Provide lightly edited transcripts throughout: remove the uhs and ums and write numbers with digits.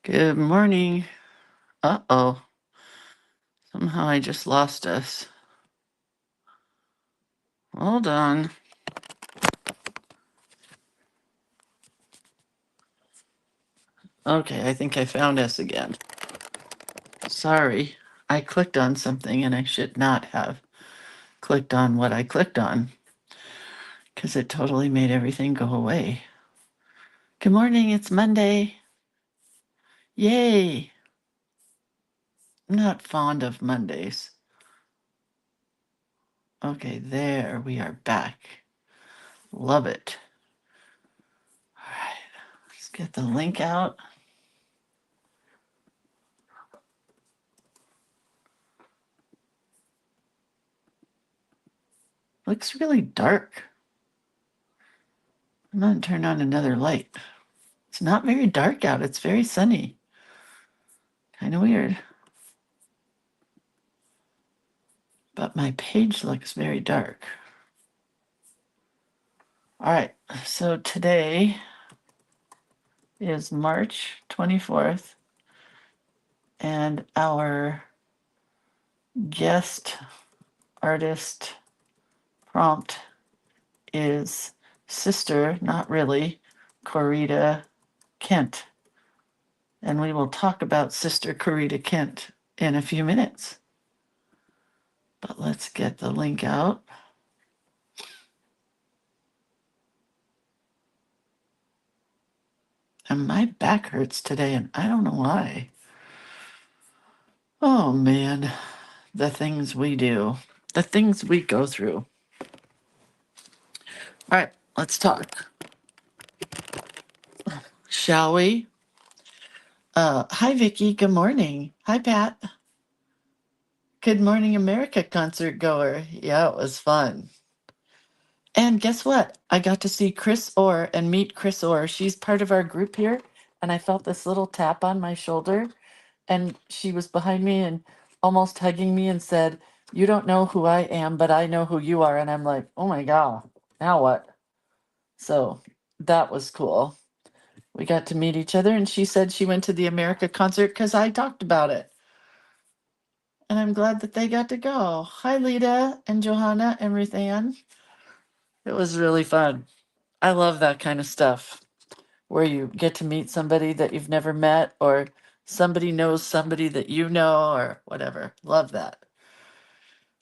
Good morning. Uh-oh. Somehow I just lost us. Hold on. Okay, I think I found us again. Sorry. I clicked on something and I should not have clicked on what I clicked on because it totally made everything go away. Good morning, it's Monday. Yay. I'm not fond of Mondays. Okay, there we are back. Love it. All right, let's get the link out. Looks really dark. I'm gonna turn on another light. It's not very dark out. It's very sunny. Kind of weird. But my page looks very dark. All right, so today is March 24th, and our guest artist prompt is Sister, not really, Corita Kent. And we will talk about Sister Corita Kent in a few minutes. But let's get the link out. And my back hurts today, and I don't know why. Oh man, the things we do, the things we go through. All right, let's talk. Shall we? Hi, Vicky. Good morning. Hi, Pat. Good Morning America concert goer. Yeah, it was fun. And guess what? I got to see Chris Orr and meet Chris Orr. She's part of our group here. And I felt this little tap on my shoulder. And she was behind me and almost hugging me and said, "You don't know who I am, but I know who you are." And I'm like, oh my God, now what? So that was cool. We got to meet each other, and she said she went to the America concert because I talked about it. And I'm glad that they got to go. Hi, Lita and Johanna and Ruth Ann. It was really fun. I love that kind of stuff where you get to meet somebody that you've never met, or somebody knows somebody that you know, or whatever. Love that.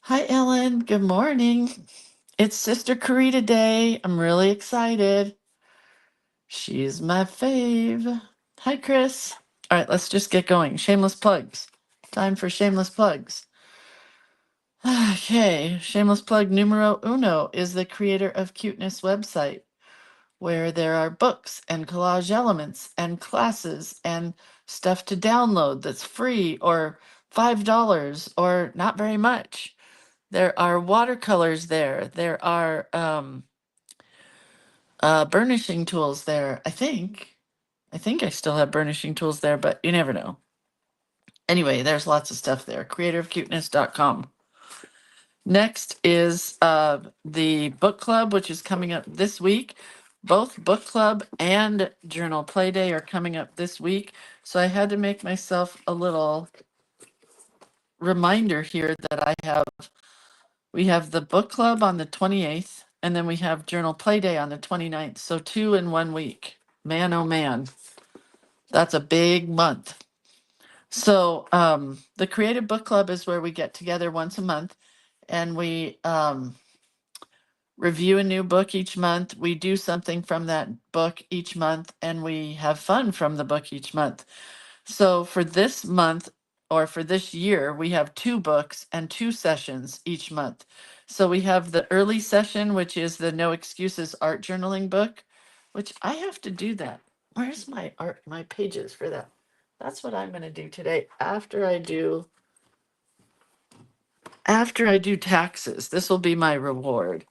Hi, Ellen. Good morning. It's Sister Corita Day. I'm really excited. She's my fave. Hi, Chris. All right, let's just get going. Shameless plugs. Time for shameless plugs. Okay, shameless plug numero uno is the creator of Cuteness website, where there are books and collage elements and classes and stuff to download that's free or $5 or not very much. There are watercolors there. There are burnishing tools there, I think. I think I still have burnishing tools there, but you never know. Anyway, there's lots of stuff there. Creatorofcuteness.com. Next is the book club, which is coming up this week. Both book club and journal play day are coming up this week. So I had to make myself a little reminder here that we have the book club on the 28th, and then we have journal play day on the 29th. So 2 in 1 week. Man, oh man, that's a big month. So the Creative Book Club is where we get together once a month, and we review a new book each month. We do something from that book each month, and we have fun from the book each month. So for this month, or for this year, we have 2 books and 2 sessions each month. So we have the early session, which is the No Excuses art journaling book, which I have to do that. Where's my pages for that? That's what I'm going to do today after I do taxes. This will be my reward,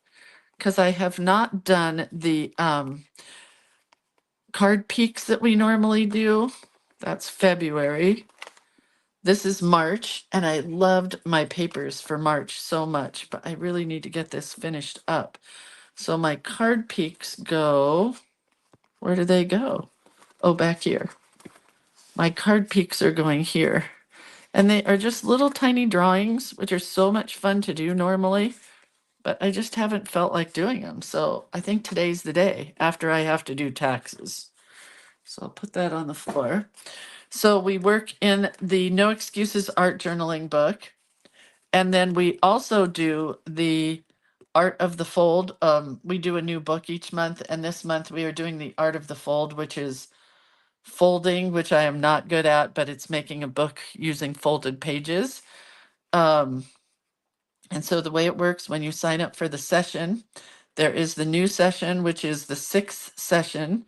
because I have not done the card peaks that we normally do. That's February. This is March, and I loved my papers for March so much, but I really need to get this finished up. So my card peaks go, where do they go? Oh, back here. My card peaks are going here. And they are just little tiny drawings, which are so much fun to do normally, but I just haven't felt like doing them. So I think today's the day after I have to do taxes. So I'll put that on the floor. So we work in the No Excuses Art Journaling book. And then we also do the Art of the Fold. We do a new book each month. And this month we are doing the Art of the Fold, which is folding, which I am not good at, but it's making a book using folded pages. And so the way it works when you sign up for the session, there is the new session, which is the 6th session.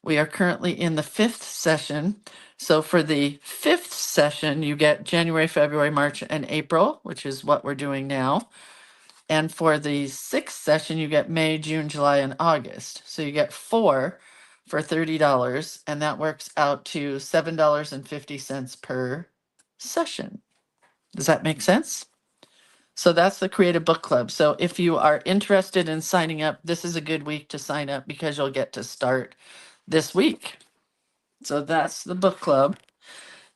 We are currently in the 5th session. So for the 5th session, you get January, February, March, and April, which is what we're doing now. And for the 6th session, you get May, June, July, and August. So you get 4 for $30, and that works out to $7.50 per session. Does that make sense? So that's the Creative Book Club. So if you are interested in signing up, this is a good week to sign up because you'll get to start this week. So that's the book club.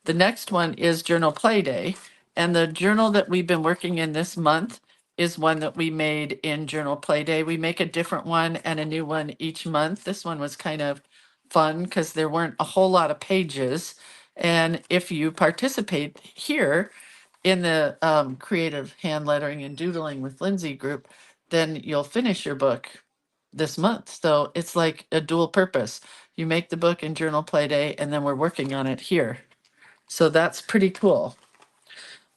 The next one is Journal Play Day. And the journal that we've been working in this month is one that we made in Journal Play Day. We make a different one and a new one each month. This one was kind of fun because there weren't a whole lot of pages. And if you participate here in the creative hand lettering and doodling with Lindsay group, then you'll finish your book this month. So it's like a dual purpose. You make the book in Journal Play Day, and then we're working on it here. So that's pretty cool.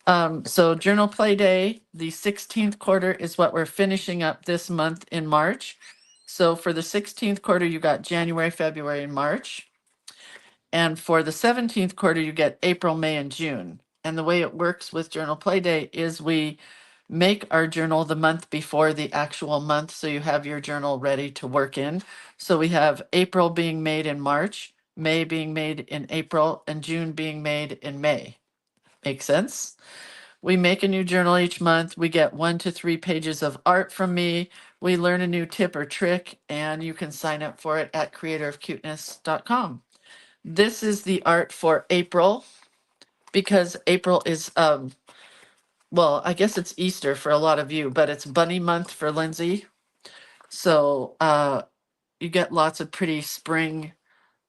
So Journal Play Day, the 16th quarter is what we're finishing up this month in March. So for the 16th quarter, you got January, February, and March. And for the 17th quarter, you get April, May, and June. And the way it works with Journal Play Day is we make our journal the month before the actual month. So you have your journal ready to work in. So we have April being made in March, May being made in April, and June being made in May. Make sense? We make a new journal each month. We get 1 to 3 pages of art from me. We learn a new tip or trick, and you can sign up for it at creatorofcuteness.com. This is the art for April because April is, well, I guess it's Easter for a lot of you, but it's bunny month for Lindsay. So you get lots of pretty spring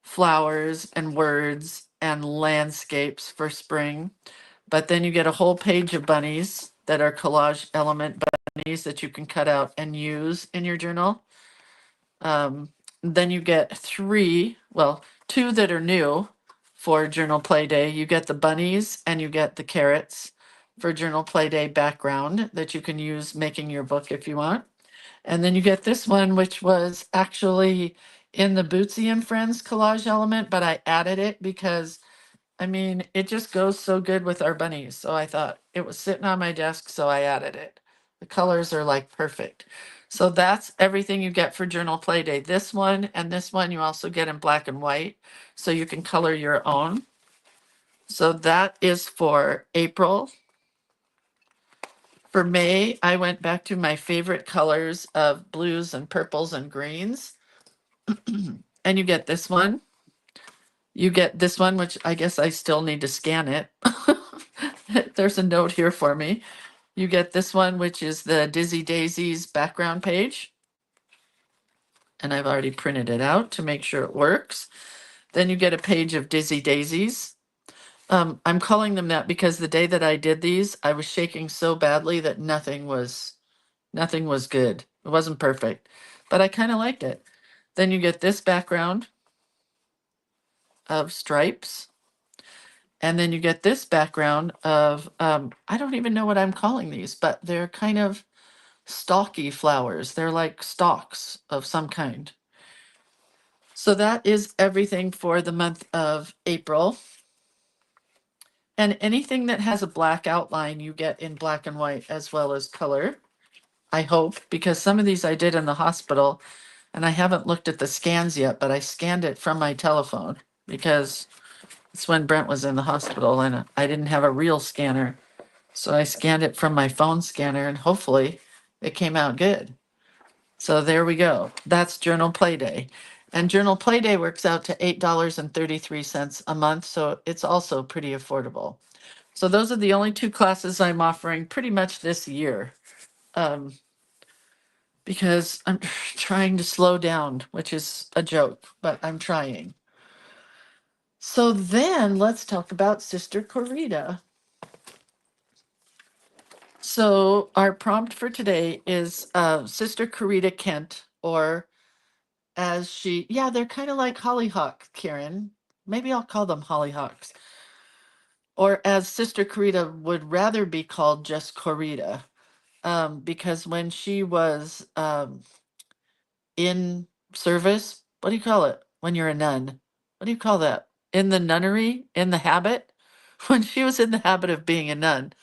flowers and words and landscapes for spring. But then you get a whole page of bunnies that are collage element bunnies that you can cut out and use in your journal. Then you get 2 that are new for Journal Play Day. You get the bunnies and you get the carrots for Journal Play Day background that you can use making your book if you want. And then you get this one, which was actually in the Bootsy and Friends collage element, but I added it because, I mean, it just goes so good with our bunnies. So I thought it was sitting on my desk, so I added it. The colors are like perfect. So that's everything you get for Journal Play Day. This one and this one you also get in black and white, so you can color your own. So that is for April. For May, I went back to my favorite colors of blues and purples and greens. And you get this one. You get this one, which I guess I still need to scan it. There's a note here for me. You get this one, which is the Dizzy Daisies background page. And I've already printed it out to make sure it works. Then you get a page of Dizzy Daisies. I'm calling them that because the day that I did these, I was shaking so badly that nothing was good. It wasn't perfect, but I kind of liked it. Then you get this background of stripes. And then you get this background of, I don't even know what I'm calling these, but they're kind of stalky flowers. They're like stalks of some kind. So that is everything for the month of April. And anything that has a black outline you get in black and white as well as color, I hope, because some of these I did in the hospital and I haven't looked at the scans yet, but I scanned it from my telephone because it's when Brent was in the hospital and I didn't have a real scanner. So I scanned it from my phone scanner and hopefully it came out good. So there we go. That's Journal Play Day. And Journal Playday works out to $8.33 a month, so it's also pretty affordable. So those are the only two classes I'm offering pretty much this year, um, because I'm trying to slow down, which is a joke, but I'm trying. So then let's talk about Sister Corita. So our prompt for today is Sister Corita Kent, or as she, yeah, they're kind of like hollyhock, Karen. Maybe I'll call them hollyhocks. Or as Sister Corita would rather be called, just Corita. Because when she was in service, what do you call it when you're a nun? What do you call that? In the nunnery, in the habit? When she was in the habit of being a nun,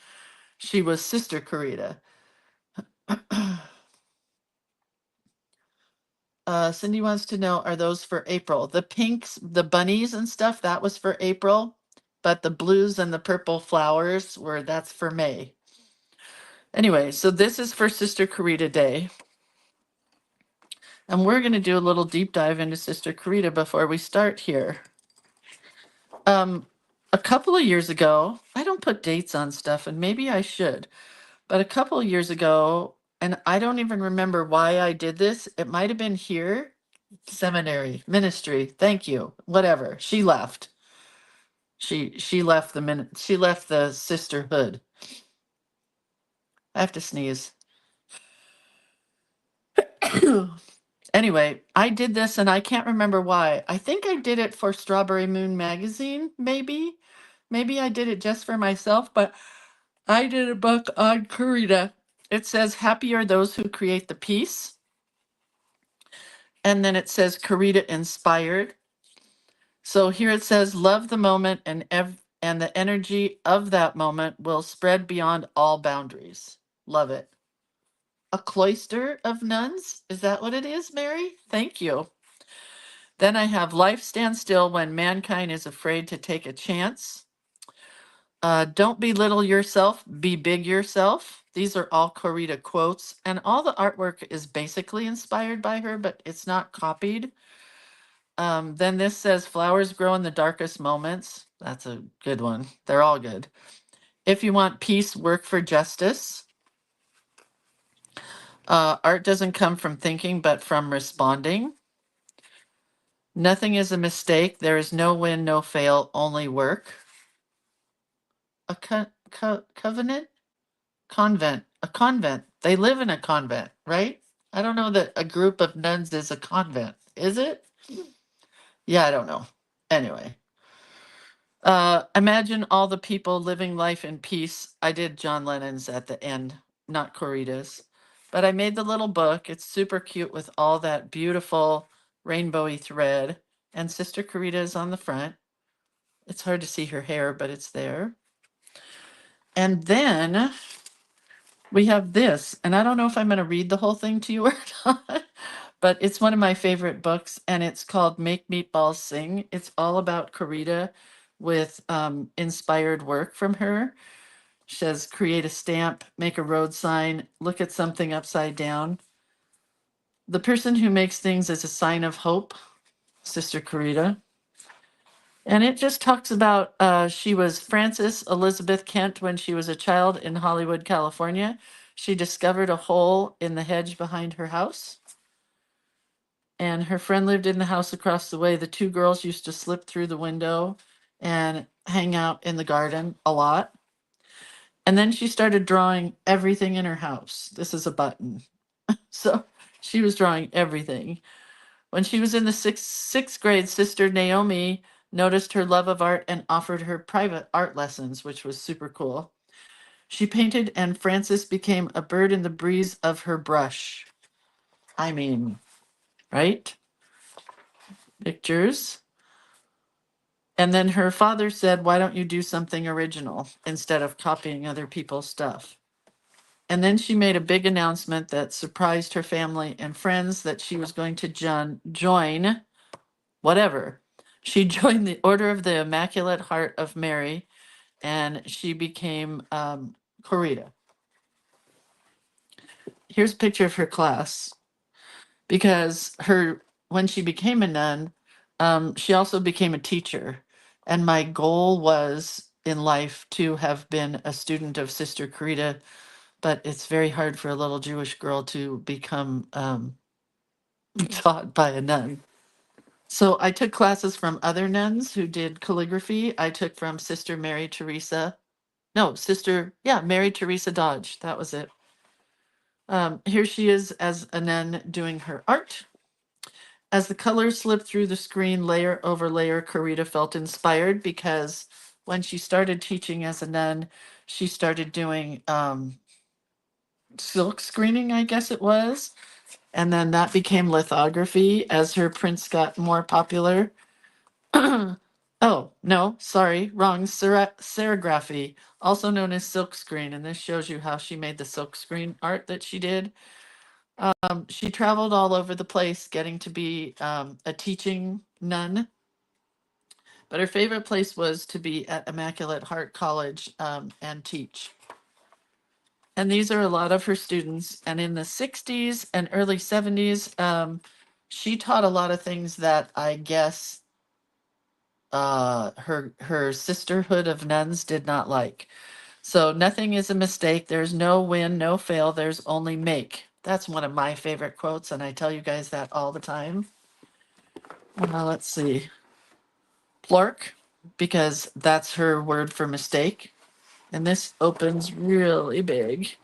she was Sister Corita. Cindy wants to know, are those for April? The pinks, the bunnies and stuff, that was for April, but the blues and the purple flowers that's for May. Anyway, so this is for Sister Corita Day. And we're going to do a little deep dive into Sister Corita before we start here. A couple of years ago, I don't put dates on stuff, and maybe I should, but a couple of years ago, and I don't even remember why I did this. It might have been here, seminary, ministry. Thank you. Whatever. She left. She left she left the sisterhood. I have to sneeze. Anyway, I did this and I can't remember why. I think I did it for Strawberry Moon magazine, maybe. Maybe I did it just for myself, but I did a book on Corita. It says, "Happy are those who create the peace." And then it says, Corita inspired. So here it says, "Love the moment, and the energy of that moment will spread beyond all boundaries." Love it. A cloister of nuns? Is that what it is, Mary? Thank you. Then I have, "Life stands still when mankind is afraid to take a chance." Don't belittle yourself, be big yourself. These are all Corita quotes, and all the artwork is basically inspired by her, but it's not copied. Then this says, "Flowers grow in the darkest moments." That's a good one. They're all good. "If you want peace, work for justice." Art doesn't come from thinking, but from responding. "Nothing is a mistake. There is no win, no fail, only work." A covenant? Convent. A convent. They live in a convent, right? I don't know that a group of nuns is a convent. Is it? Yeah, I don't know. Anyway. Imagine all the people living life in peace. I did John Lennon's at the end, not Corita's. But I made the little book. It's super cute with all that beautiful rainbowy thread. And Sister Corita is on the front. It's hard to see her hair, but it's there. And then we have this. And I don't know if I'm going to read the whole thing to you or not. But it's one of my favorite books, and it's called Make Meatballs Sing. It's all about Corita with inspired work from her. She says, "Create a stamp, make a road sign, look at something upside down. The person who makes things is a sign of hope," Sister Corita. And it just talks about she was Frances Elizabeth Kent when she was a child in Hollywood, California. She discovered a hole in the hedge behind her house. And her friend lived in the house across the way. The two girls used to slip through the window and hang out in the garden a lot. And then she started drawing everything in her house. This is a button. So she was drawing everything. When she was in the sixth grade, Sister Naomi noticed her love of art and offered her private art lessons, which was super cool. She painted, and Frances became a bird in the breeze of her brush. I mean, right? Pictures. And then her father said, "Why don't you do something original instead of copying other people's stuff?" And then she made a big announcement that surprised her family and friends that she was going to join whatever. She joined the Order of the Immaculate Heart of Mary, and she became Corita. Here's a picture of her class, because when she became a nun, she also became a teacher. And my goal was in life to have been a student of Sister Corita, but it's very hard for a little Jewish girl to become taught by a nun. So I took classes from other nuns who did calligraphy. I took from Sister Mary Teresa. No, Sister, yeah, Mary Teresa Dodge. That was it. Here she is as a nun doing her art. As the colors slipped through the screen layer over layer, Corita felt inspired because when she started teaching as a nun, she started doing silk screening, I guess it was. And then that became lithography as her prints got more popular. Oh, no, sorry, wrong. Serigraphy, also known as silk screen. And this shows you how she made the silk screen art that she did. She traveled all over the place getting to be a teaching nun, but her favorite place was to be at Immaculate Heart College and teach. And these are a lot of her students. And in the 60s and early 70s, she taught a lot of things that I guess her sisterhood of nuns did not like. So nothing is a mistake. There's no win, no fail. There's only make. That's one of my favorite quotes, and I tell you guys that all the time. Let's see. Plork, because that's her word for mistake. And this opens really big.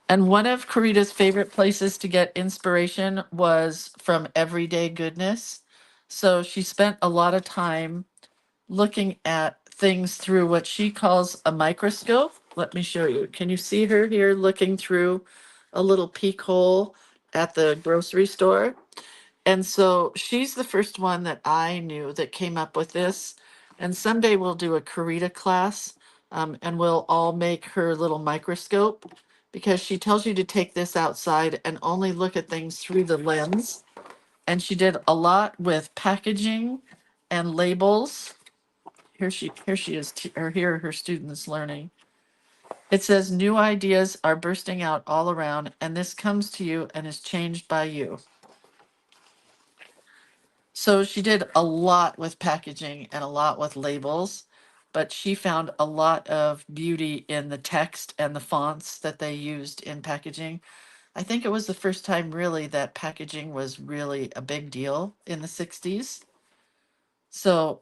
And one of Corita's favorite places to get inspiration was from everyday goodness. So she spent a lot of time looking at things through what she calls a microscope. Let me show you. Can you see her here looking through a little peek hole at the grocery store? And so she's the first one that I knew that came up with this. And someday we'll do a Corita class and we'll all make her little microscope because she tells you to take this outside and only look at things through the lens. And she did a lot with packaging and labels. Here she is, or here are her students learning. It says new ideas are bursting out all around, and this comes to you and is changed by you. So she did a lot with packaging and a lot with labels, but she found a lot of beauty in the text and the fonts that they used in packaging. I think it was the first time really that packaging was really a big deal in the 60s. So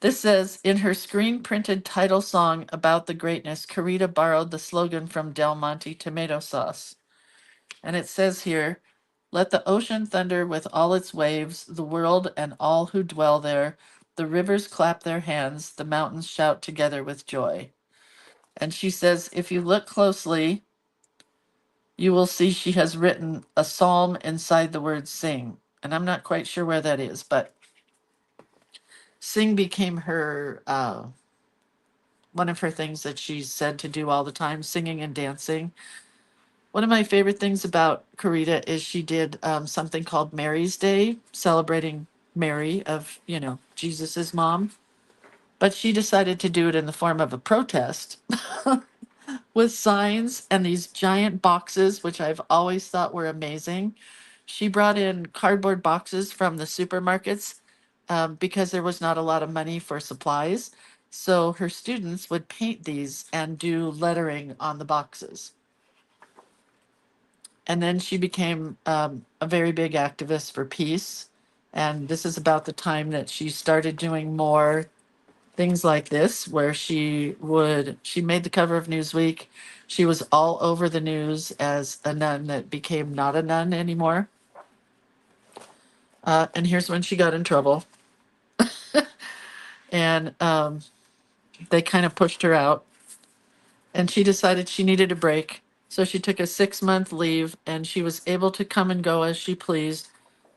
this says in her screen printed title song about the greatness, Corita borrowed the slogan from Del Monte tomato sauce. And it says here, let the ocean thunder with all its waves, the world and all who dwell there. The rivers clap their hands, the mountains shout together with joy. And she says, if you look closely, you will see she has written a psalm inside the word sing. And I'm not quite sure where that is, but sing became her one of her things that she said to do all the time, singing and dancing. One of my favorite things about Corita is she did something called Mary's Day, celebrating Mary of, Jesus's mom. But she decided to do it in the form of a protest with signs and these giant boxes, which I've always thought were amazing. She brought in cardboard boxes from the supermarkets because there was not a lot of money for supplies. So her students would paint these and do lettering on the boxes. And then she became a very big activist for peace. And this is about the time that she started doing more things like this, where she made the cover of Newsweek. She was all over the news as a nun that became not a nun anymore. And here's when she got in trouble. And they kind of pushed her out. And she decided she needed a break. So she took a 6-month leave and she was able to come and go as she pleased.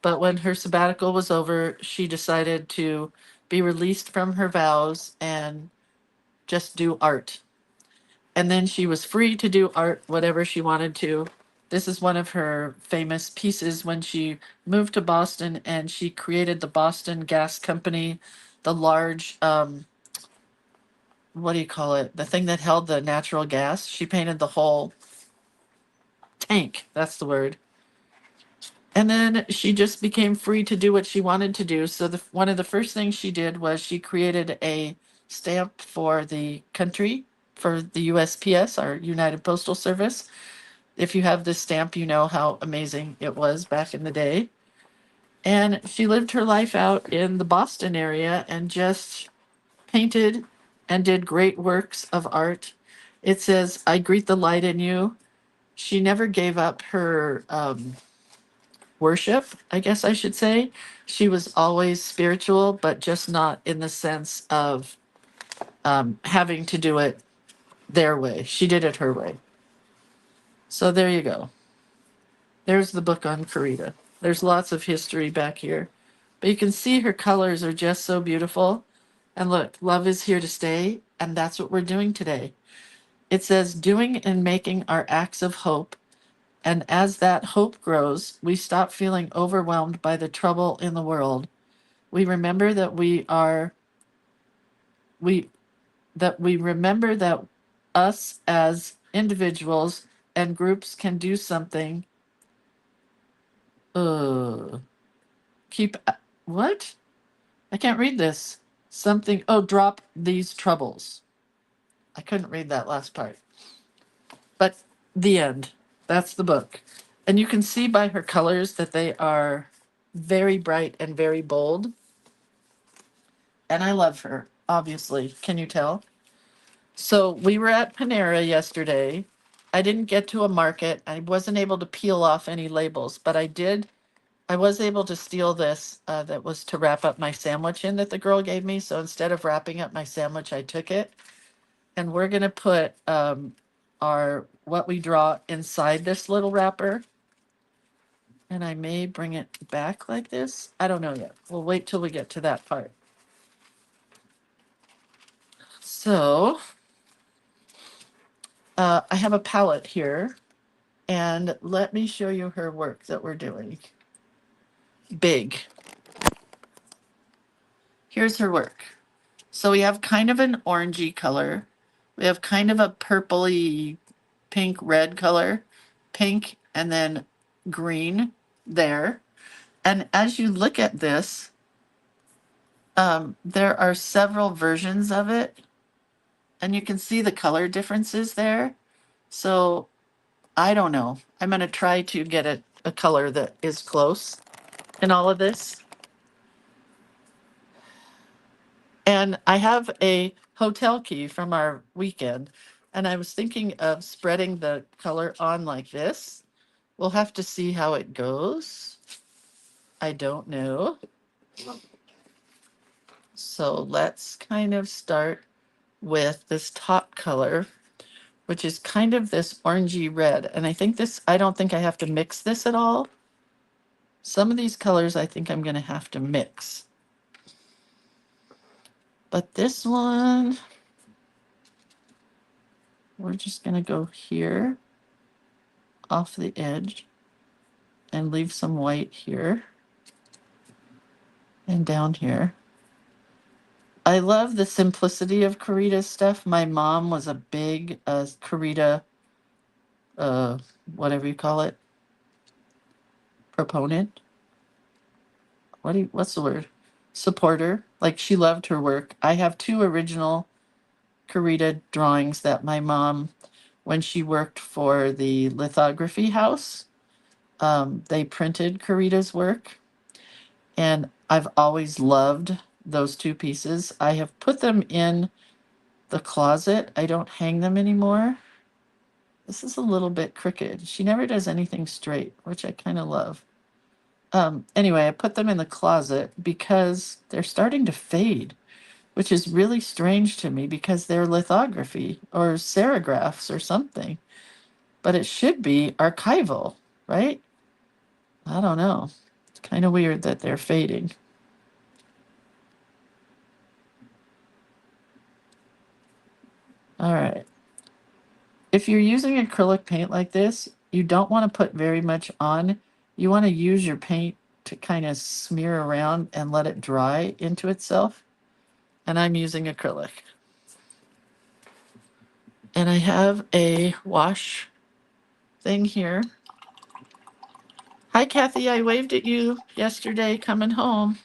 But when her sabbatical was over, she decided to be released from her vows and just do art. And then she was free to do art, whatever she wanted to. This is one of her famous pieces when she moved to Boston and she created the Boston Gas Company, the large, what do you call it? The thing that held the natural gas. She painted the whole tank. That's the word. And then she just became free to do what she wanted to do. So one of the first things she did was she created a stamp for the country, for the USPS, our United Postal Service. If you have this stamp, you know how amazing it was back in the day. And she lived her life out in the Boston area and just painted and did great works of art. It says, "I greet the light in you." She never gave up her worship, I guess I should say. She was always spiritual, but just not in the sense of having to do it their way. She did it her way. So there you go. There's the book on Corita. There's lots of history back here. But you can see her colors are just so beautiful. And look, love is here to stay. And that's what we're doing today. It says, doing and making our acts of hope. And as that hope grows, we stop feeling overwhelmed by the trouble in the world. We remember that we we remember that us as individuals and groups can do something. Uh, keep what? I can't read this. Something. Oh, drop these troubles. I couldn't read that last part. But the end. That's the book. And you can see by her colors that they are very bright and very bold. And I love her, obviously. Can you tell? So we were at Panera yesterday. I didn't get to a market. I wasn't able to peel off any labels, but I did. I was able to steal this that was to wrap up my sandwich in that the girl gave me. So instead of wrapping up my sandwich, I took it. And we're going to put our what we draw inside this little wrapper. And I may bring it back like this. I don't know yet. We'll wait till we get to that part. So I have a palette here. And let me show you her work that we're doing. Big. Here's her work. So we have kind of an orangey color. We have kind of a purpley pink red color. Pink and then green there. And as you look at this, there are several versions of it. And you can see the color differences there. So I don't know. I'm going to try to get a color that is close in all of this. And I have a hotel key from our weekend, and I was thinking of spreading the color on like this. We'll have to see how it goes. I don't know. So let's kind of start with this top color, which is kind of this orangey red. And I think this, I don't think I have to mix this at all. Some of these colors I think I'm going to have to mix. But this one, we're just going to go here off the edge and leave some white here and down here. I love the simplicity of Corita stuff. My mom was a big Corita, whatever you call it, proponent. What's the word? Supporter. Like she loved her work. I have two original Corita drawings that my mom, when she worked for the lithography house, they printed Corita's work. And I've always loved those two pieces. I have put them in the closet. I don't hang them anymore. This is a little bit crooked. She never does anything straight, which I kind of love. Anyway, I put them in the closet because they're starting to fade, which is really strange to me because they're lithography or serigraphs or something. But it should be archival, right? I don't know. It's kind of weird that they're fading. All right. If you're using acrylic paint like this, you don't want to put very much on. You want to use your paint to kind of smear around and let it dry into itself. And I'm using acrylic. And I have a wash thing here. Hi, Kathy. I waved at you yesterday coming home.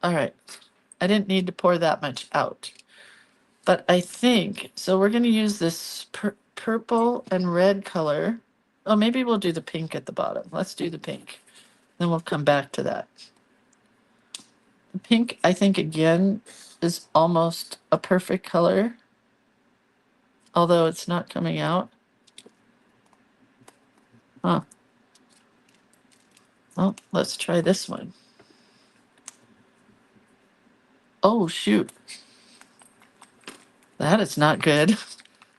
All right. I didn't need to pour that much out. But I think, so we're going to use this purple and red color. Oh, maybe we'll do the pink at the bottom. Let's do the pink. Then we'll come back to that. The pink, I think, again, is almost a perfect color. Although it's not coming out. Huh. Well, let's try this one. Oh, shoot. That is not good.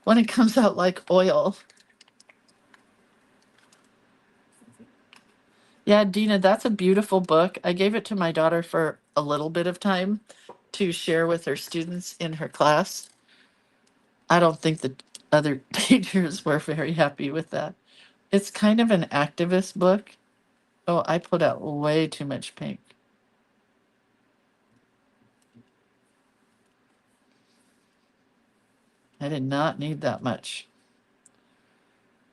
When it comes out like oil. Yeah, Dina, that's a beautiful book. I gave it to my daughter for a little bit of time to share with her students in her class. I don't think the other teachers were very happy with that. It's kind of an activist book. Oh, I put out way too much pink. I did not need that much.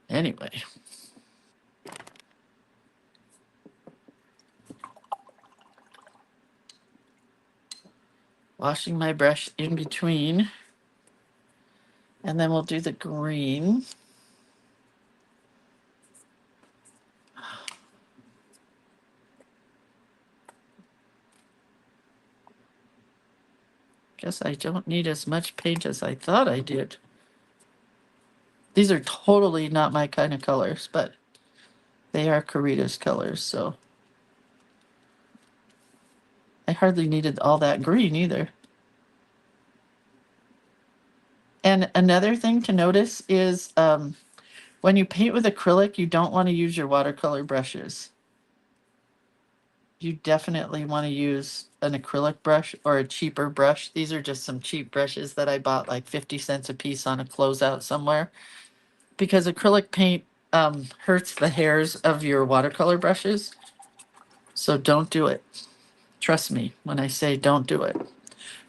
Anyway. Washing my brush in between. And then we'll do the green. Guess I don't need as much paint as I thought I did. These are totally not my kind of colors, but they are Corita's colors, so I hardly needed all that green either. And another thing to notice is when you paint with acrylic, you don't want to use your watercolor brushes. You definitely want to use an acrylic brush or a cheaper brush. These are just some cheap brushes that I bought like 50 cents a piece on a closeout somewhere. Because acrylic paint hurts the hairs of your watercolor brushes. So don't do it. Trust me when I say don't do it.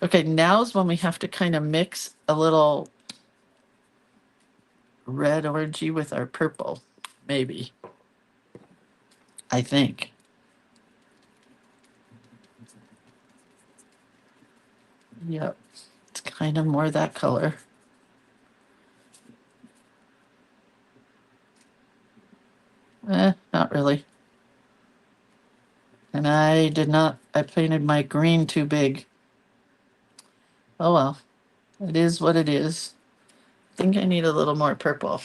Okay, now's when we have to kind of mix a little red orangey with our purple. Maybe. I think. Yep. It's kind of more that color. Not really. And I painted my green too big. Oh well, it is what it is. I think I need a little more purple.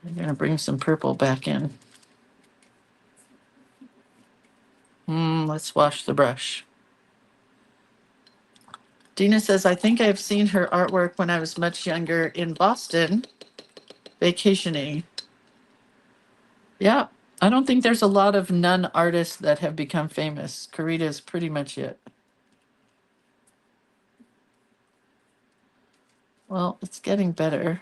I'm gonna bring some purple back in. Let's wash the brush. Dina says, I think I've seen her artwork when I was much younger in Boston, vacationing. Yeah, I don't think there's a lot of nun artists that have become famous. Corita is pretty much it. Well, it's getting better.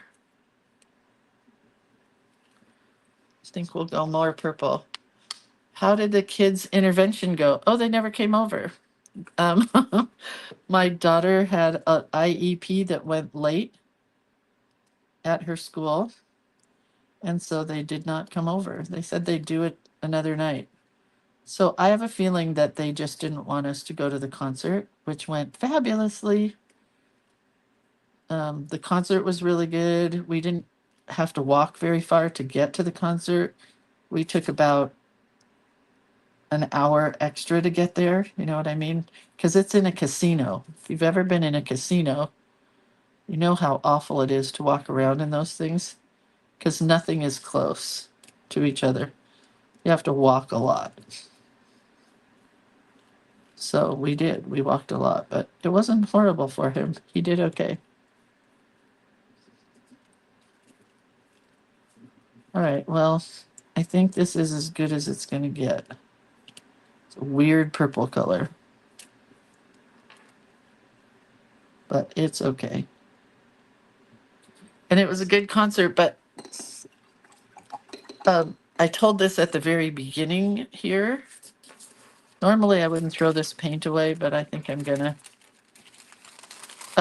I think we'll go more purple. How did the kids' intervention go? Oh, they never came over. Um, my daughter had an IEP that went late at her school, and so they did not come over. They said they'd do it another night. So I have a feeling that they just didn't want us to go to the concert, which went fabulously. The concert was really good. We didn't have to walk very far to get to the concert. We took about an hour extra to get there. You know what I mean? Because it's in a casino. If you've ever been in a casino, you know how awful it is to walk around in those things because nothing is close to each other. You have to walk a lot. So we did. We walked a lot, but it wasn't horrible for him. He did okay. All right. Well, I think this is as good as it's going to get. It's a weird purple color, but it's okay. And it was a good concert, but I told this at the very beginning here. Normally I wouldn't throw this paint away, but I think I'm gonna.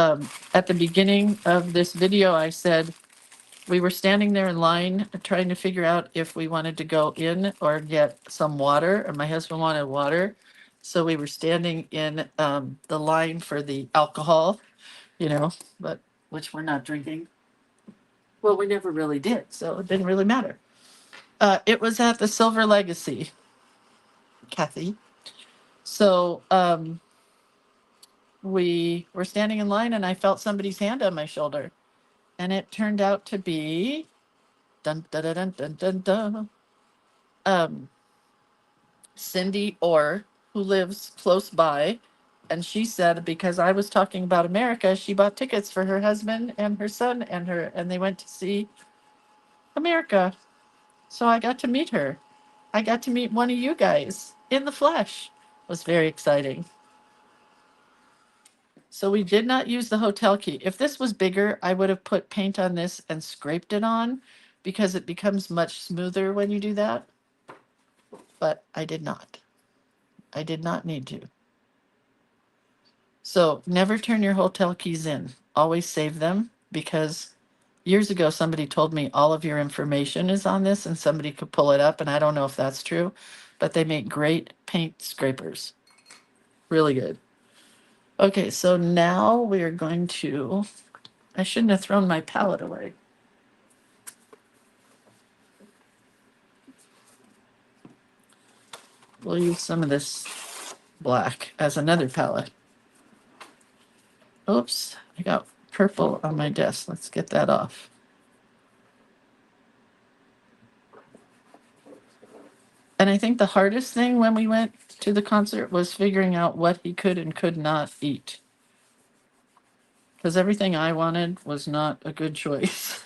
At the beginning of this video, I said we were standing there in line trying to figure out if we wanted to go in or get some water, and my husband wanted water. So we were standing in the line for the alcohol, but which we're not drinking. Well, we never really did, so it didn't really matter. It was at the Silver Legacy, Kathy. So we were standing in line, and I felt somebody's hand on my shoulder, and it turned out to be dun dun dun dun dun dun, dun Cindy Orr, who lives close by. And she said because I was talking about America, she bought tickets for her husband and her son and they went to see America. So I got to meet her. I got to meet one of you guys in the flesh. It was very exciting. So we did not use the hotel key. If this was bigger, I would have put paint on this and scraped it on because it becomes much smoother when you do that. But I did not. I did not need to. So never turn your hotel keys in. Always save them because years ago somebody told me all of your information is on this and somebody could pull it up, and I don't know if that's true, but they make great paint scrapers. Really good. Okay, so now we're going to, I shouldn't have thrown my palette away. We'll use some of this black as another palette. Oops, I got purple on my desk. Let's get that off. And I think the hardest thing when we went to the concert was figuring out what he could and could not eat. Because everything I wanted was not a good choice.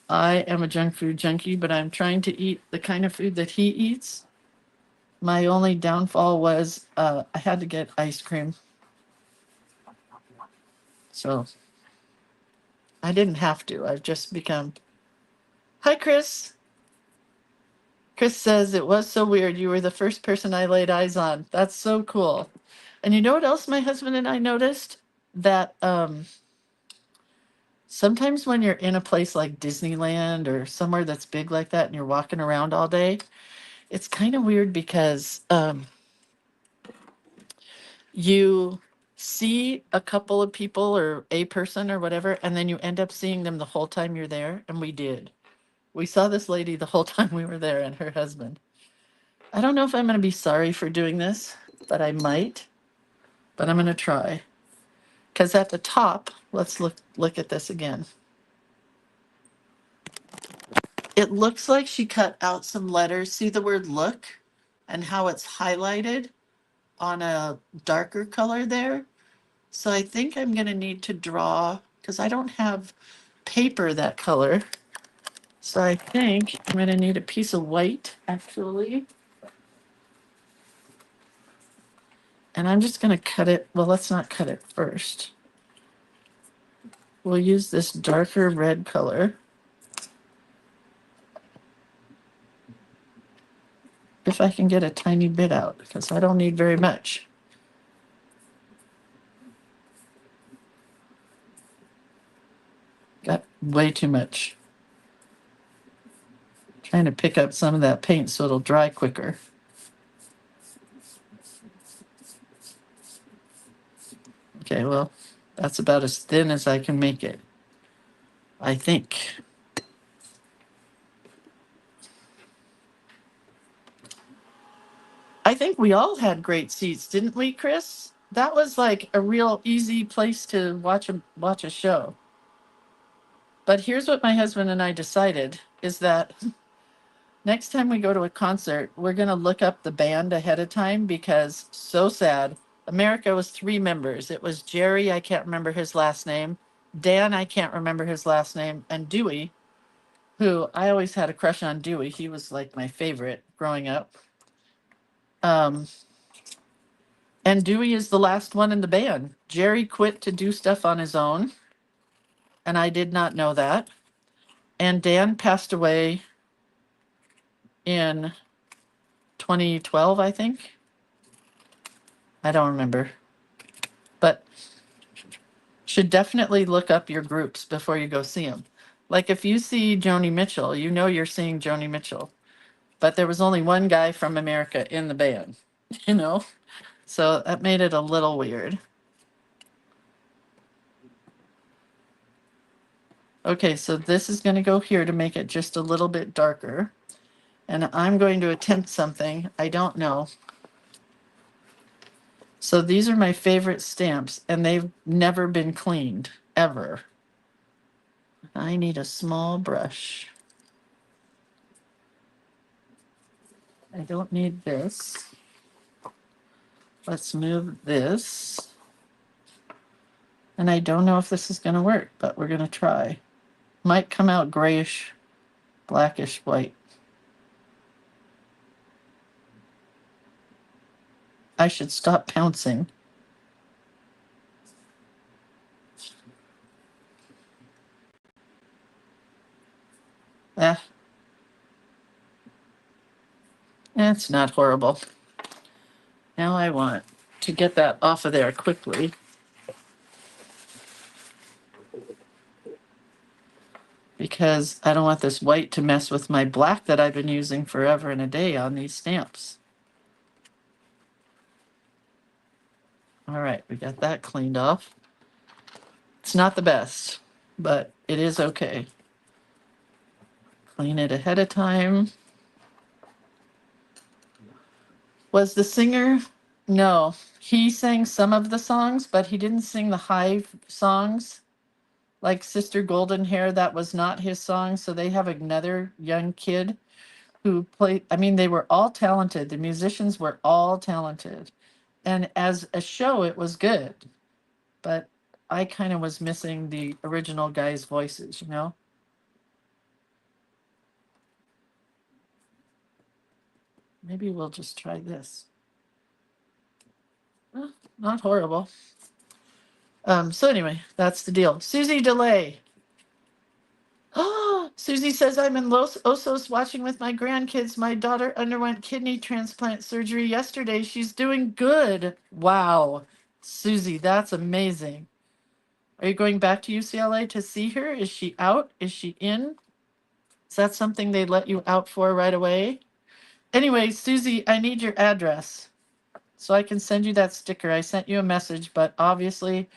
I am a junk food junkie, but I'm trying to eat the kind of food that he eats. My only downfall was I had to get ice cream. So I didn't have to. I've just become. Hi, Chris. Chris says it was so weird. You were the first person I laid eyes on. That's so cool. And you know what else my husband and I noticed? That sometimes when you're in a place like Disneyland or somewhere that's big like that and you're walking around all day, it's kind of weird because you see a couple of people or a person or whatever, and then you end up seeing them the whole time you're there. And we did. We saw this lady the whole time we were there and her husband. I don't know if I'm going to be sorry for doing this, but I might. But I'm going to try. Because at the top, let's look at this again. It looks like she cut out some letters. See the word look and how it's highlighted on a darker color there. So I think I'm going to need to draw, because I don't have paper that color. So I think I'm going to need a piece of white, actually. And I'm just going to cut it. Well, let's not cut it first. We'll use this darker red color. If I can get a tiny bit out, because I don't need very much. Got way too much. Trying to pick up some of that paint so it'll dry quicker. Okay, well, that's about as thin as I can make it, I think. I think we all had great seats, didn't we, Chris? That was like a real easy place to watch a show. But here's what my husband and I decided is that next time we go to a concert, we're going to look up the band ahead of time because so sad. America was 3 members. It was Jerry, I can't remember his last name, Dan, I can't remember his last name, and Dewey, who I always had a crush on Dewey. He was like my favorite growing up. And Dewey is the last one in the band. Jerry quit to do stuff on his own, and I did not know that. And Dan passed away in 2012, I think. I don't remember. But Should definitely look up your groups before you go see them. Like if you see Joni Mitchell, you know you're seeing Joni Mitchell. But there was only one guy from America in the band, you know? So that made it a little weird. Okay, so this is going to go here to make it just a little bit darker. And I'm going to attempt something I don't know. So these are my favorite stamps, and they've never been cleaned, ever. I need a small brush. I don't need this. Let's move this. And I don't know if this is going to work, but we're going to try. Might come out grayish, blackish white. I should stop pouncing. It's not horrible. Now I want to get that off of there quickly. Because I don't want this white to mess with my black that I've been using forever and a day on these stamps. All right, we got that cleaned off. It's not the best, but it is okay. Clean it ahead of time. Was the singer? No, he sang some of the songs, but he didn't sing the high songs. Like Sister Golden Hair, that was not his song. So they have another young kid who played. I mean, they were all talented. The musicians were all talented. And as a show, it was good. But I kind of was missing the original guys' voices, you know? Maybe we'll just try this. Not horrible. So anyway, that's the deal. Susie Delay. Oh, Susie says, I'm in Los Osos watching with my grandkids. My daughter underwent kidney transplant surgery yesterday. She's doing good. Wow. Susie, that's amazing. Are you going back to UCLA to see her? Is she out? Is she in? Is that something they let you out for right away? Anyway, Susie, I need your address so I can send you that sticker. I sent you a message, but obviously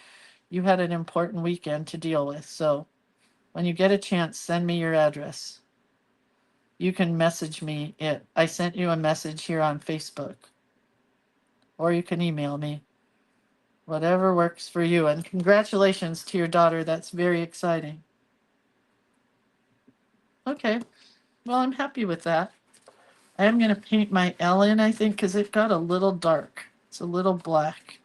you had an important weekend to deal with. So when you get a chance, send me your address. You can message me it. I sent you a message here on Facebook. Or you can email me. Whatever works for you. And congratulations to your daughter. That's very exciting. Okay. Well, I'm happy with that. I am going to paint my L in, I think, because it got a little dark. It's a little black.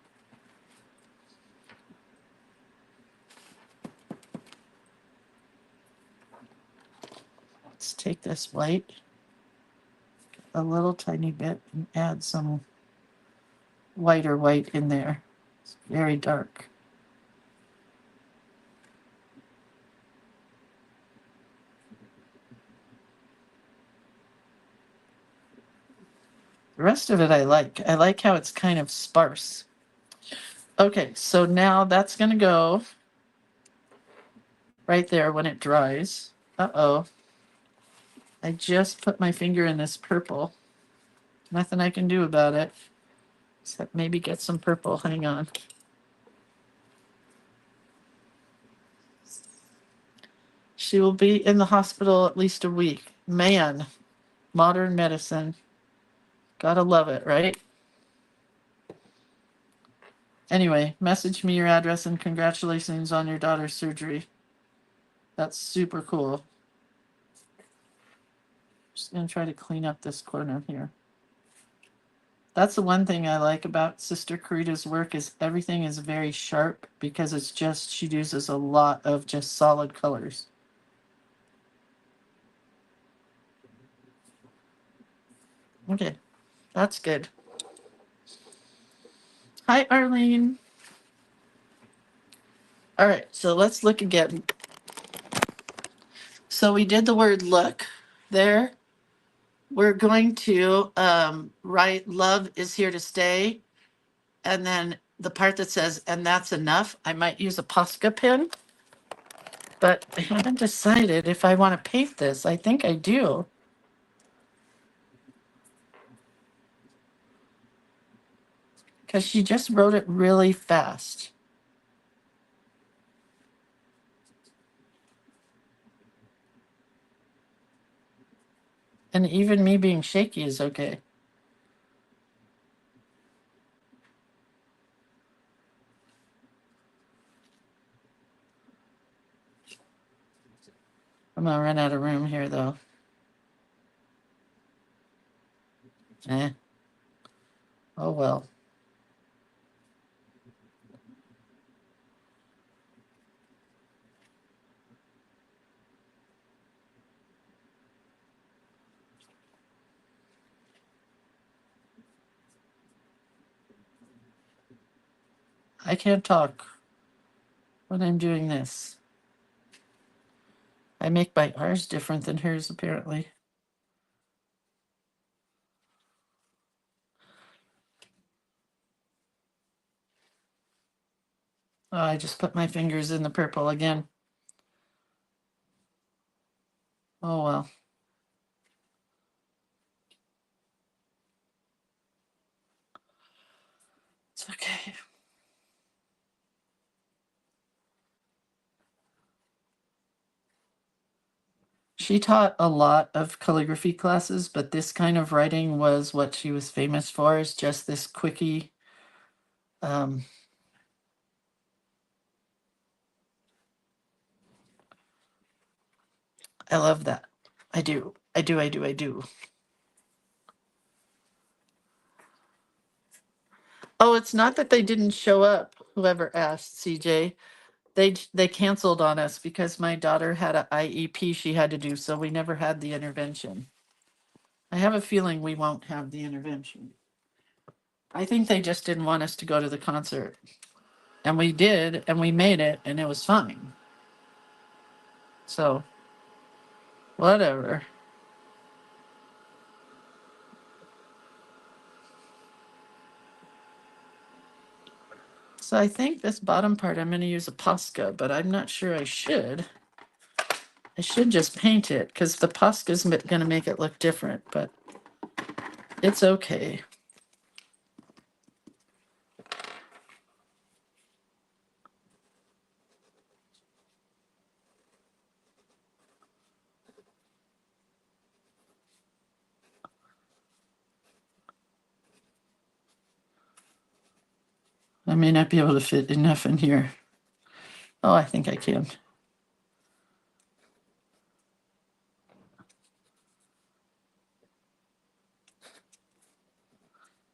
Let's take this white, a little tiny bit, and add some whiter white in there. It's very dark. The rest of it I like. I like how it's kind of sparse. Okay, so now that's going to go right there when it dries. Uh-oh. I just put my finger in this purple. Nothing I can do about it. Except maybe get some purple. Hang on. She will be in the hospital at least a week. Man, modern medicine. Gotta love it, right? Anyway, message me your address and congratulations on your daughter's surgery. That's super cool. Just gonna try to clean up this corner here. That's the one thing I like about Sister Corita's work is everything is very sharp because it's just, she uses a lot of just solid colors. Okay, that's good. Hi, Arlene. All right, so let's look again. So we did the word look there. We're going to write love is here to stay. And then the part that says, and that's enough, I might use a Posca pen, but I haven't decided if I want to paint this. I think I do. Because she just wrote it really fast. And even me being shaky is okay. I'm gonna run out of room here though. Eh. Oh well. I can't talk when I'm doing this. I make my R's different than hers apparently. Oh, I just put my fingers in the purple again. Oh well. It's okay. She taught a lot of calligraphy classes, but this kind of writing was what she was famous for, is just this quickie. Um, I love that. I do. I do. I do. I do. Oh, it's not that they didn't show up, whoever asked, CJ. They canceled on us because my daughter had an IEP she had to do, so we never had the intervention. I have a feeling we won't have the intervention. I think they just didn't want us to go to the concert. And we did, and we made it, and it was fine. So, whatever. So I think this bottom part I'm going to use a Posca, but I'm not sure I should. I should just paint it because the Posca's going to make it look different, but it's okay. I may not be able to fit enough in here. Oh, I think I can.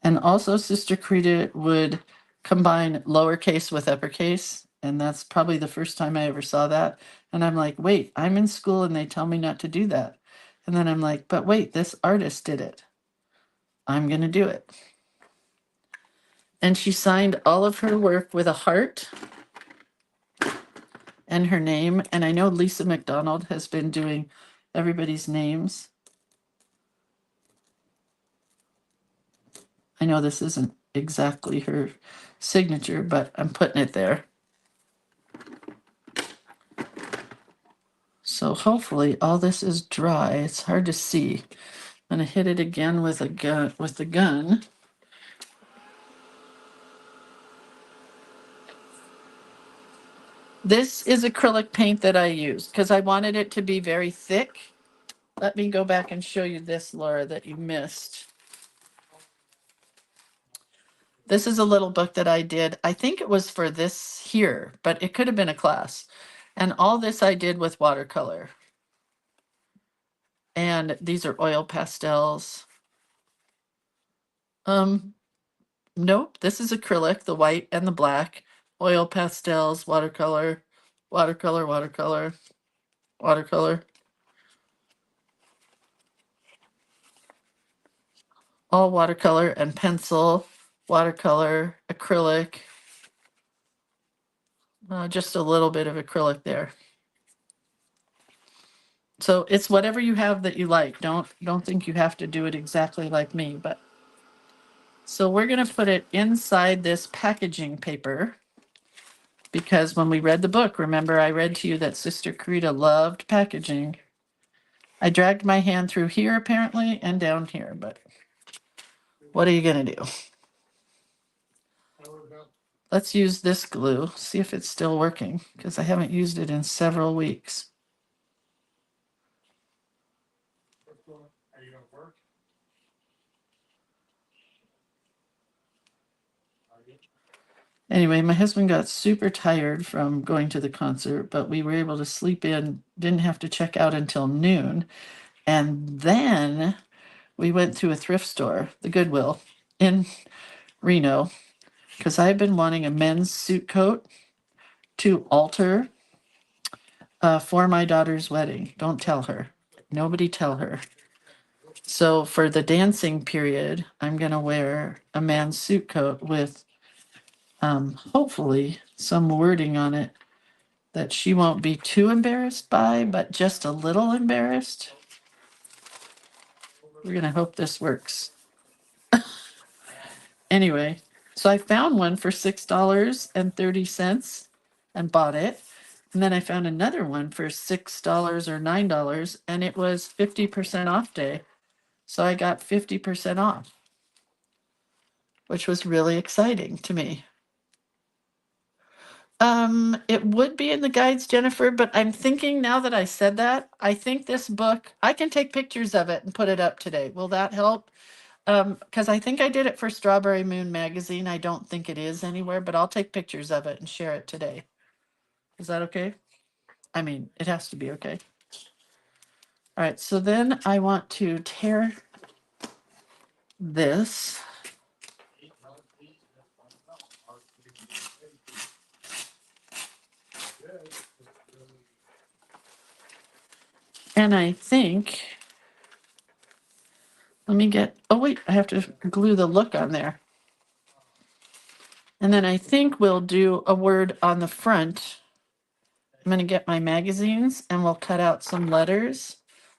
And also, Sister Creat would combine lowercase with uppercase. And that's probably the first time I ever saw that. And I'm like, wait, I'm in school and they tell me not to do that. And then I'm like, but wait, this artist did it. I'm going to do it. And she signed all of her work with a heart and her name. And I know Lisa McDonald has been doing everybody's names. I know this isn't exactly her signature, but I'm putting it there. So hopefully all this is dry. It's hard to see. I'm gonna hit it again with a gun with the gun. This is acrylic paint that I used because I wanted it to be very thick. Let me go back and show you this, Laura, that you missed. This is a little book that I did. I think it was for this here, but it could have been a class. And all this I did with watercolor. And these are oil pastels. Nope, this is acrylic, the white and the black, oil pastels, watercolor, watercolor, watercolor, watercolor. All watercolor and pencil, watercolor, acrylic. Just a little bit of acrylic there. So it's whatever you have that you like. Don't think you have to do it exactly like me, but So we're going to put it inside this packaging paper because when we read the book, remember I read to you that Sister Corita loved packaging. I dragged my hand through here apparently and down here, but what are you going to do? Let's use this glue, see if it's still working because I haven't used it in several weeks. Anyway, my husband got super tired from going to the concert, but we were able to sleep in, didn't have to check out until noon. And then we went to a thrift store, the Goodwill in Reno, because I've been wanting a men's suit coat to alter for my daughter's wedding. Don't tell her. Nobody tell her. So for the dancing period, I'm going to wear a man's suit coat with hopefully some wording on it that she won't be too embarrassed by, but just a little embarrassed. We're going to hope this works. Anyway, so I found one for $6.30 and bought it. And then I found another one for $6 or $9, and it was 50% off day. So I got 50% off, which was really exciting to me. It would be in the guides, Jennifer, but I'm thinking now that I said that, I think this book, I can take pictures of it and put it up today. Will that help? Because I think I did it for Strawberry Moon magazine. I don't think it is anywhere, but I'll take pictures of it and share it today. Is that okay? I mean, it has to be okay. All right, so then I want to tear this. And I think, let me get, oh wait, I have to glue the look on there. And then I think we'll do a word on the front. I'm going to get my magazines and we'll cut out some letters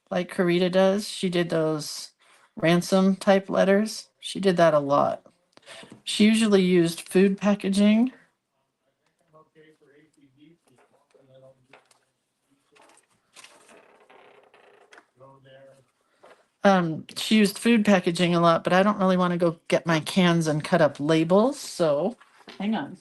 like Corita does. She did those ransom type letters. She did that a lot. She usually used food packaging. She used food packaging a lot, but I don't really want to go get my cans and cut up labels. So hang on.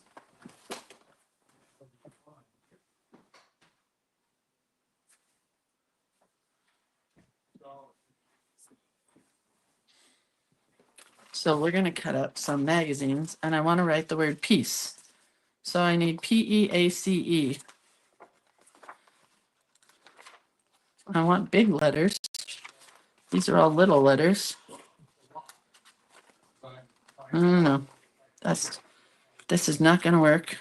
So we're going to cut up some magazines and I want to write the word peace. So I need P-E-A-C-E. I want big letters. These are all little letters. I don't know. This is not going to work.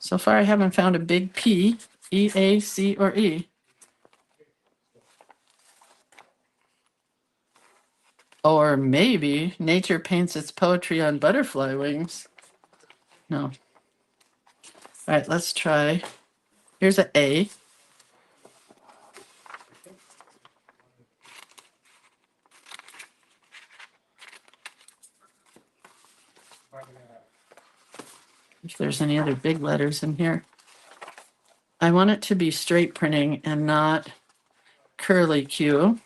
So far, I haven't found a big P, E, A, C, or E. Or maybe nature paints its poetry on butterfly wings. No. All right, let's try. Here's an A. If there's any other big letters in here. I want it to be straight printing and not curly Q.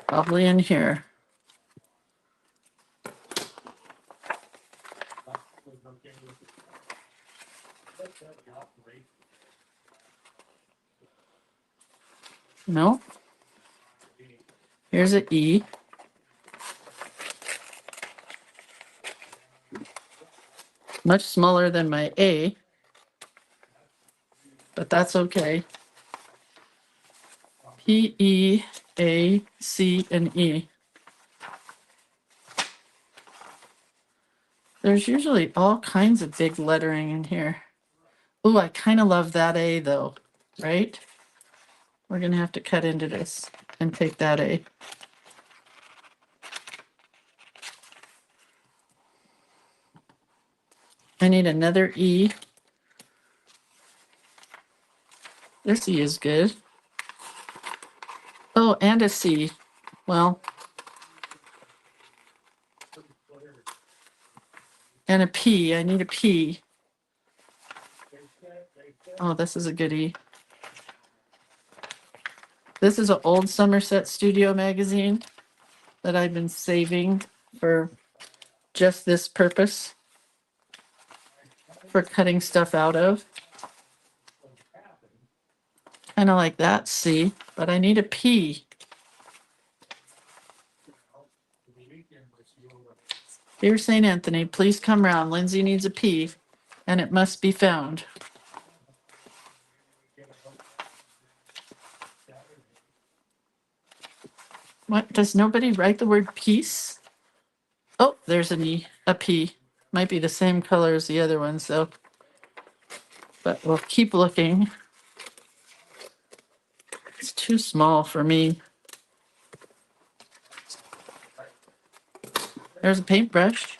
Probably in here. No. Here's an E. Much smaller than my A, but that's okay. P, E, A, C, and E. There's usually all kinds of big lettering in here. Ooh, I kind of love that A though, right? We're going to have to cut into this and take that A. I need another E. This E is good. Oh, and a C. Well, and a P. I need a P. Oh, this is a goodie. This is an old Somerset Studio magazine that I've been saving for just this purpose, for cutting stuff out of. Kind of like that C, but I need a P. Dear St. Anthony, please come round. Lindsay needs a P, and it must be found. What? Does nobody write the word peace? Oh, there's an E, a P. Might be the same color as the other ones, though. But we'll keep looking. It's too small for me. There's a paintbrush.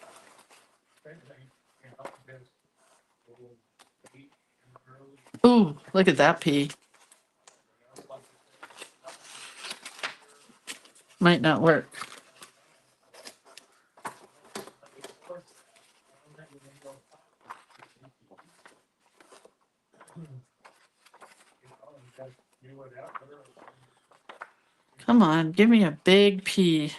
Ooh, look at that P. Might not work. Come on, give me a big P.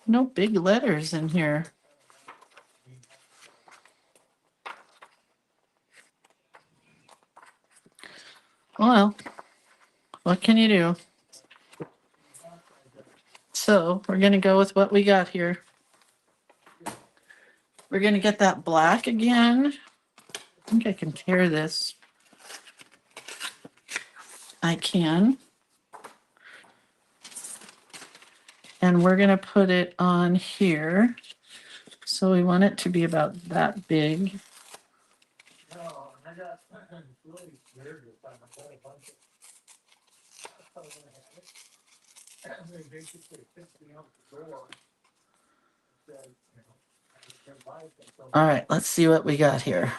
No big letters in here. Well, what can you do? So we're going to go with what we got here. We're going to get that black again. I think I can tear this. I can. And we're going to put it on here. So we want it to be about that big. All right, let's see what we got here.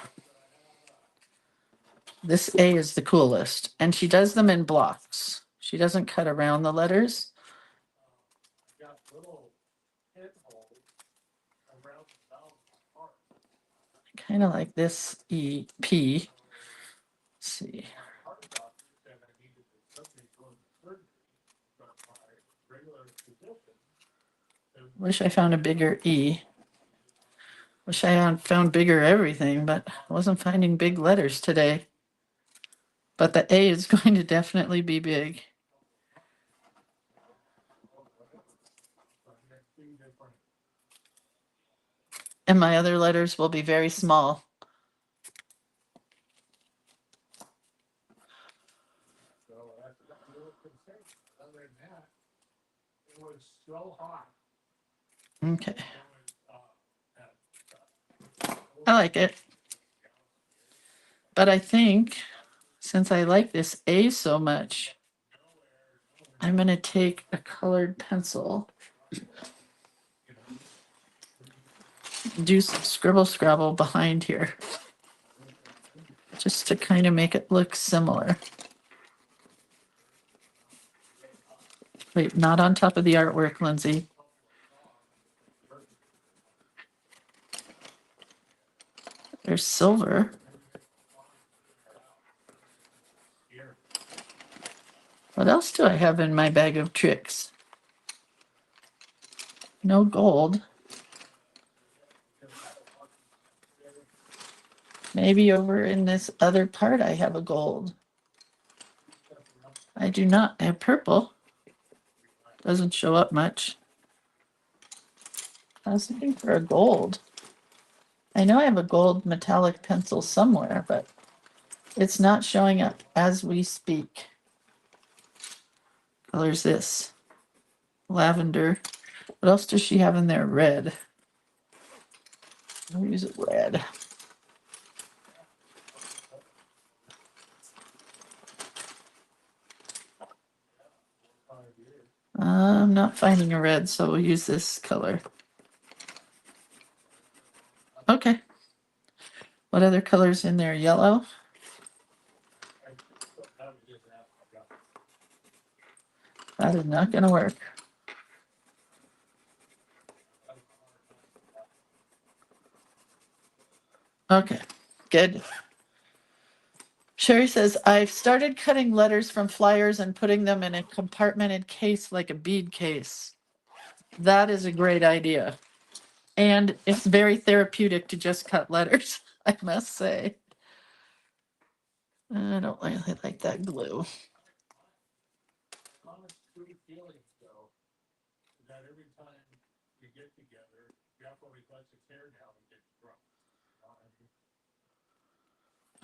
This A is the coolest, and she does them in blocks. She doesn't cut around the letters. Kind of like this E, P. Let's see. Wish I found a bigger E. Wish I had found bigger everything, but I wasn't finding big letters today. But the A is going to definitely be big. And my other letters will be very small. Okay. I like it. But I think since I like this A so much, I'm going to take a colored pencil, do some scribble scrabble behind here, just to kind of make it look similar. Wait, not on top of the artwork, Lindsay. There's silver. What else do I have in my bag of tricks? No gold. Maybe over in this other part I have a gold. I do not have purple. Doesn't show up much. I was looking for a gold. I know I have a gold metallic pencil somewhere, but it's not showing up as we speak. Color's this. Lavender. What else does she have in there? Red. I'll use it red. I'm not finding a red, so we'll use this color. Okay. What other colors in there? Yellow? That is not going to work. Okay, good. Sherry says, I've started cutting letters from flyers and putting them in a compartmented case like a bead case. That is a great idea. And it's very therapeutic to just cut letters, I must say. I don't really like that glue.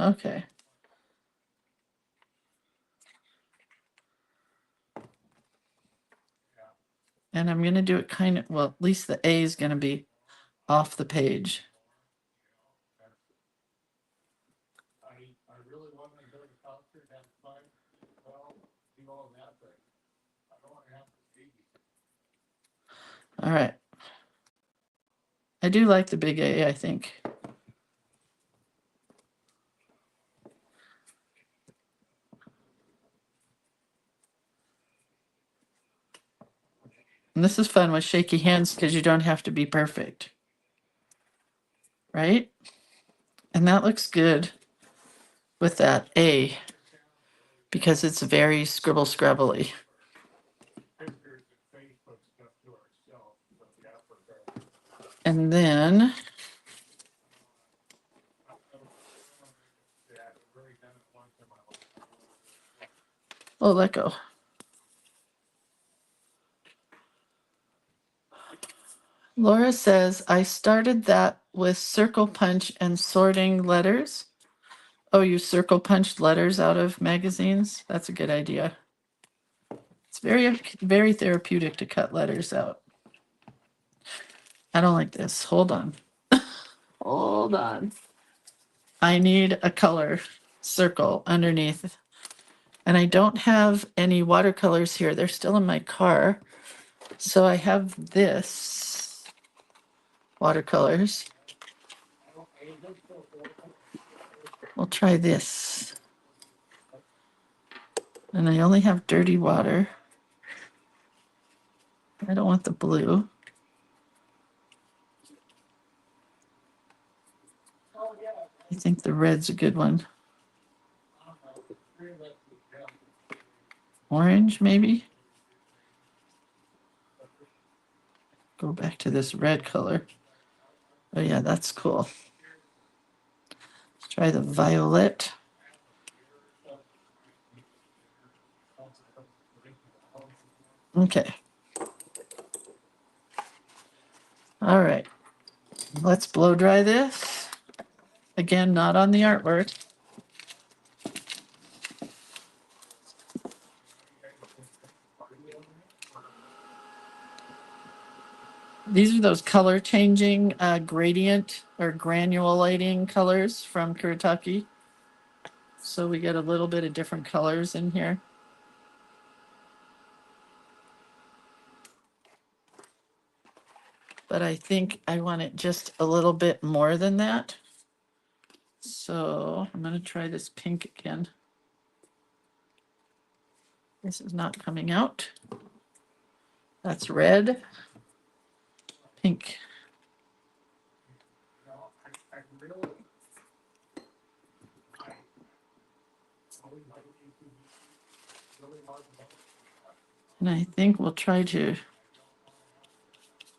Okay. And I'm going to do it kind of, well, at least the A is going to be off the page. All right. I do like the big A, I think. And this is fun with shaky hands because you don't have to be perfect. Right? And that looks good with that A because it's very scribble scrabbly. And then oh, let go. Laura says, I started that with circle punch and sorting letters. Oh, you circle punched letters out of magazines? That's a good idea. It's very, very therapeutic to cut letters out. I don't like this. Hold on. Hold on. I need a color circle underneath. And I don't have any watercolors here. They're still in my car. So I have this watercolors. We'll try this. And I only have dirty water. I don't want the blue. I think the red's a good one. Orange, maybe? Go back to this red color. Oh yeah, that's cool. Let's try the violet. Okay. All right. Let's blow dry this. Again, not on the artwork. These are those color changing gradient or granulating colors from Kurotaki. So we get a little bit of different colors in here. But I think I want it just a little bit more than that. So I'm going to try this pink again. This is not coming out. That's red. Pink. And I think we'll try to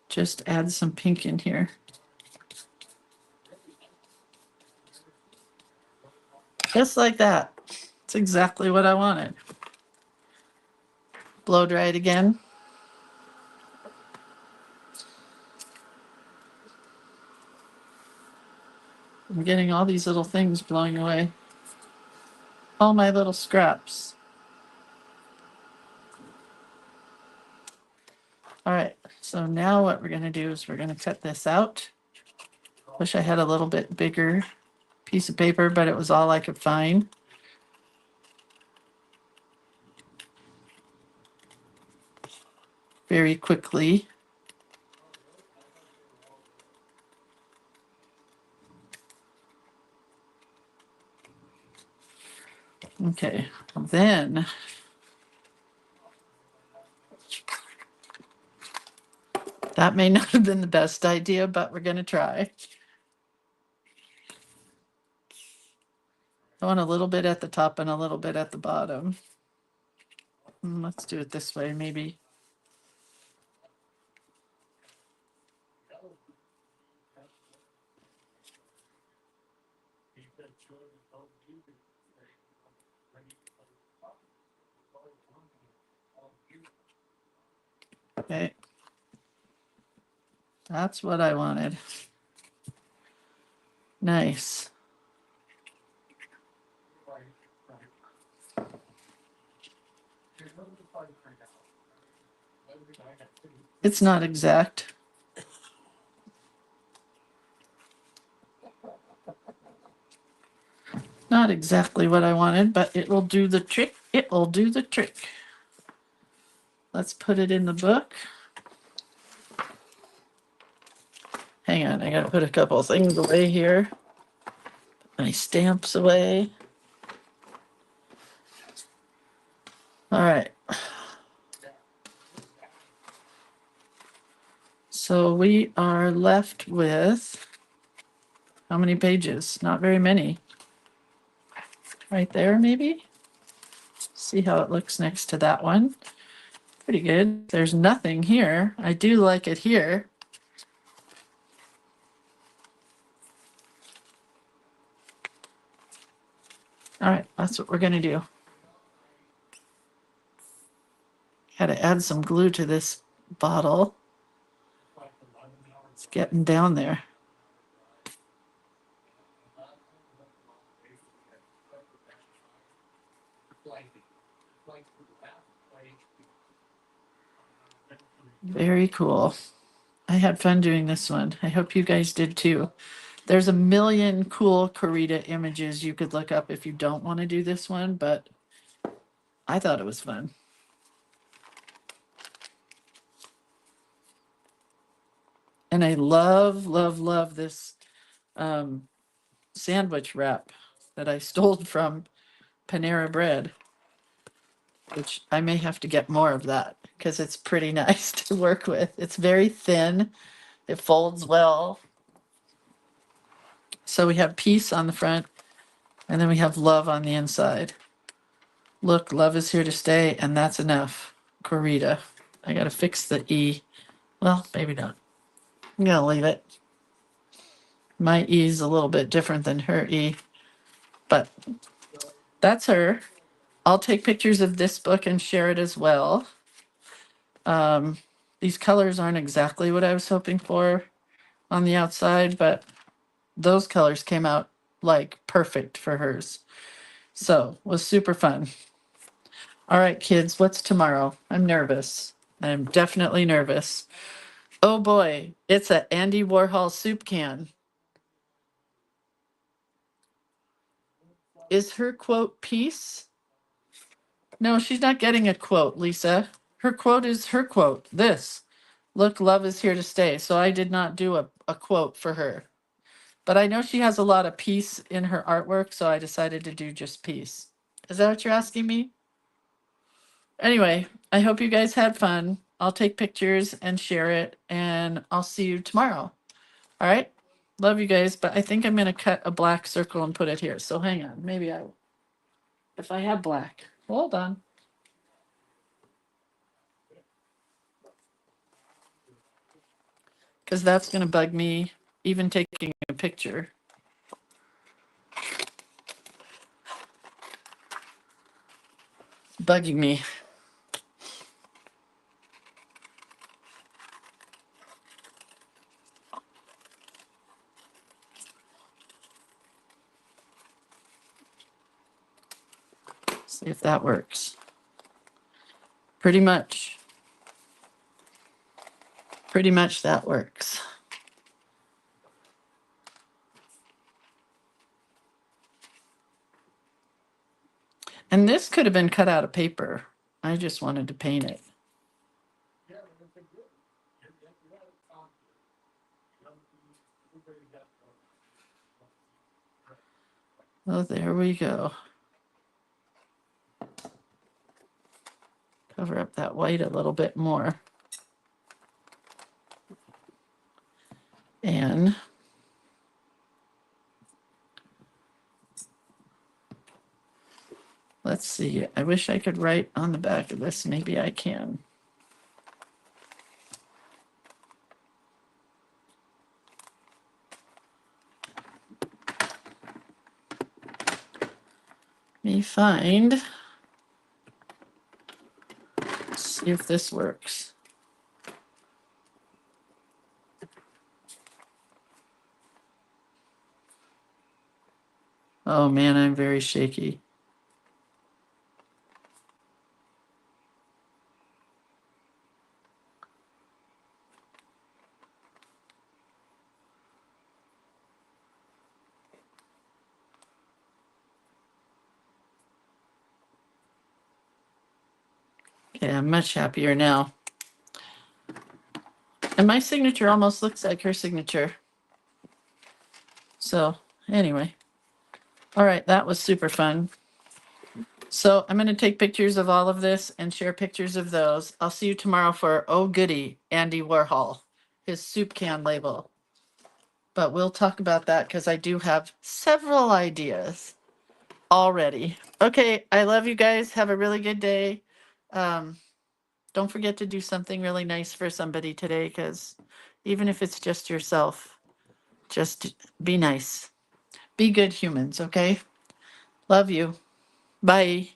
just add some pink in here. Just like that. It's exactly what I wanted. Blow dry it again. I'm getting all these little things blowing away. All my little scraps. All right, so now what we're going to do is we're going to cut this out. Wish I had a little bit bigger piece of paper, but it was all I could find. Very quickly. Okay, then that may not have been the best idea, but we're going to try. I want a little bit at the top and a little bit at the bottom. Let's do it this way, maybe. Okay. That's what I wanted. Nice. It's not exact. Not exactly what I wanted, but it will do the trick. It will do the trick. Let's put it in the book. Hang on, I gotta put a couple things away here. Put my stamps away. All right. So we are left with how many pages? Not very many. Right there, maybe? See how it looks next to that one. Pretty good. There's nothing here. I do like it here. All right, that's what we're gonna do. Gotta add some glue to this bottle. It's getting down there. Very cool. I had fun doing this one. I hope you guys did too. There's a million cool Corita images you could look up if you don't want to do this one, but I thought it was fun. And I love, love, love this sandwich wrap that I stole from Panera Bread, which I may have to get more of that because it's pretty nice to work with. It's very thin. It folds well. So we have peace on the front, and then we have love on the inside. Look, love is here to stay, and that's enough. Corita. I gotta fix the E. Well, maybe not. I'm gonna leave it. My E is a little bit different than her E, but that's her. I'll take pictures of this book and share it as well. These colors aren't exactly what I was hoping for on the outside, but those colors came out like perfect for hers. So it was super fun. All right, kids, what's tomorrow? I'm nervous. I'm definitely nervous. Oh boy, it's a Andy Warhol soup can. Is her quote peace? No, she's not getting a quote, Lisa. Her quote is her quote. This. Look, love is here to stay. So I did not do a quote for her. But I know she has a lot of peace in her artwork, so I decided to do just peace. Is that what you're asking me? Anyway, I hope you guys had fun. I'll take pictures and share it, and I'll see you tomorrow. All right? Love you guys, but I think I'm going to cut a black circle and put it here. So hang on. Maybe if I have black. Hold on. Because that's going to bug me, even taking a picture. Bugging me. See if that works. Pretty much. Pretty much that works. And this could have been cut out of paper. I just wanted to paint it. Oh, there we go. Cover up that white a little bit more. And let's see. I wish I could write on the back of this. Maybe I can. Let me find. Let's see if this works. Oh man, I'm very shaky. Okay, I'm much happier now. And my signature almost looks like her signature. So anyway, all right, that was super fun. So I'm going to take pictures of all of this and share pictures of those. I'll see you tomorrow for Oh Goody, Andy Warhol, his soup can label. But we'll talk about that because I do have several ideas already. Okay, I love you guys. Have a really good day. Don't forget to do something really nice for somebody today, because even if it's just yourself, just be nice. Be good humans, okay? Love you. Bye.